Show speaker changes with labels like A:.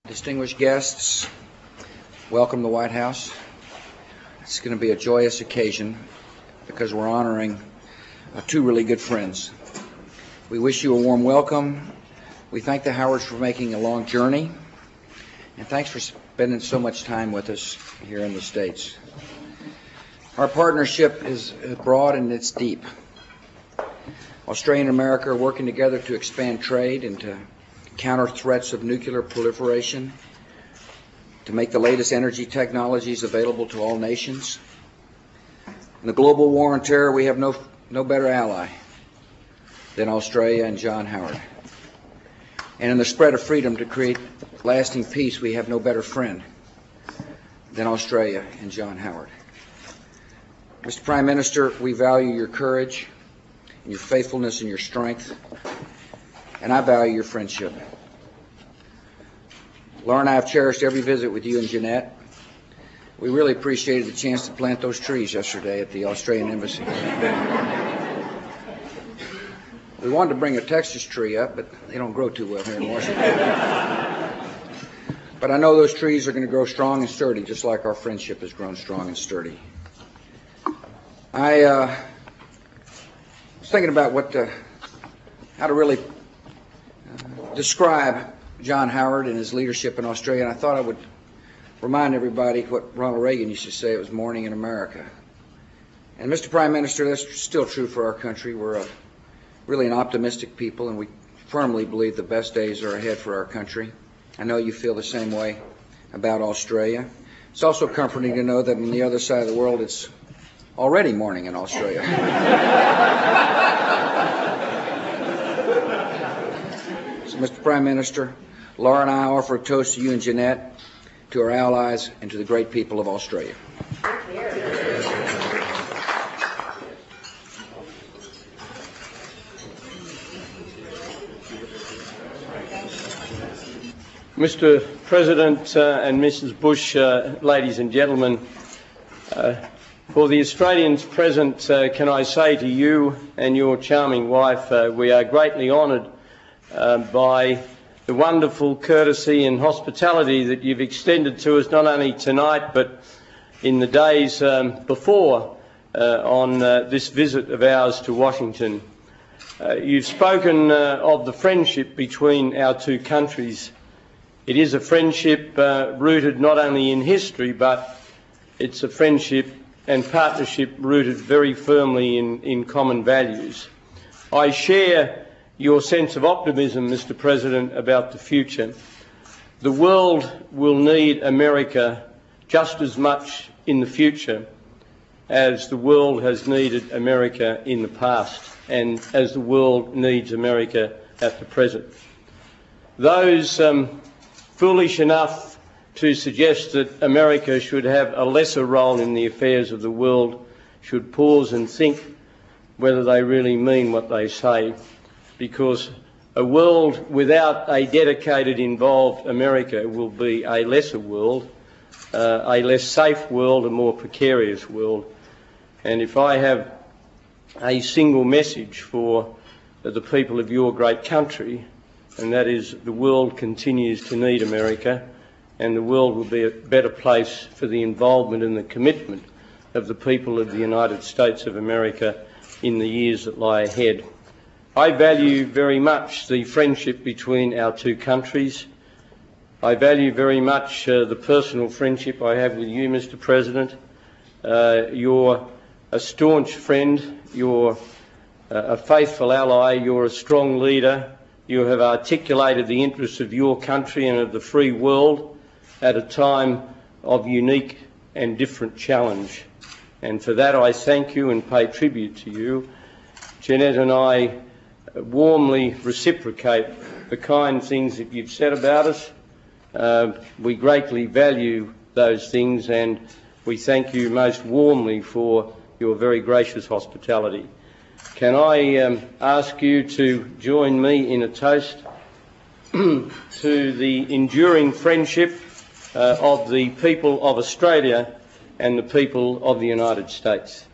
A: Distinguished guests, welcome to the White House. It's going to be a joyous occasion because we're honoring two really good friends. We wish you a warm welcome. We thank the Howards for making a long journey, and thanks for spending so much time with us here in the States. Our partnership is broad and it's deep. Australia and America are working together to expand trade and to counter threats of nuclear proliferation, to make the latest energy technologies available to all nations. In the global war on terror, we have no better ally than Australia and John Howard. And in the spread of freedom to create lasting peace, we have no better friend than Australia and John Howard. Mr. Prime Minister, we value your courage, and your faithfulness and your strength, and I value your friendship. Laura and I have cherished every visit with you and Jeanette. We really appreciated the chance to plant those trees yesterday at the Australian Embassy. We wanted to bring a Texas tree up, but they don't grow too well here in Washington. But I know those trees are going to grow strong and sturdy, just like our friendship has grown strong and sturdy. I was thinking about how to really describe John Howard and his leadership in Australia, and I thought I would remind everybody what Ronald Reagan used to say: it was morning in America. And Mr. Prime Minister, that's still true for our country. We're really an optimistic people, and we firmly believe the best days are ahead for our country. I know you feel the same way about Australia. It's also comforting to know that on the other side of the world it's already morning in Australia. Mr. Prime Minister, Laura and I offer a toast to you and Jeanette, to our allies, and to the great people of Australia.
B: Mr. President and Mrs. Bush, ladies and gentlemen, for the Australians present, can I say to you and your charming wife, we are greatly honoured by the wonderful courtesy and hospitality that you've extended to us, not only tonight but in the days before on this visit of ours to Washington. You've spoken of the friendship between our two countries. It is a friendship rooted not only in history, but it's a friendship and partnership rooted very firmly in common values. I share your sense of optimism, Mr. President, about the future. The world will need America just as much in the future as the world has needed America in the past, and as the world needs America at the present. Those foolish enough to suggest that America should have a lesser role in the affairs of the world should pause and think whether they really mean what they say, because a world without a dedicated, involved America will be a lesser world, a less safe world, a more precarious world. And if I have a single message for the people of your great country, and that is the world continues to need America, and the world will be a better place for the involvement and the commitment of the people of the United States of America in the years that lie ahead. I value very much the friendship between our two countries. I value very much the personal friendship I have with you, Mr. President. You're a staunch friend, you're a faithful ally, you're a strong leader. You have articulated the interests of your country and of the free world at a time of unique and different challenge. And for that I thank you and pay tribute to you. Jeanette and I warmly reciprocate the kind things that you've said about us. We greatly value those things, and we thank you most warmly for your very gracious hospitality. Can I ask you to join me in a toast to the enduring friendship of the people of Australia and the people of the United States?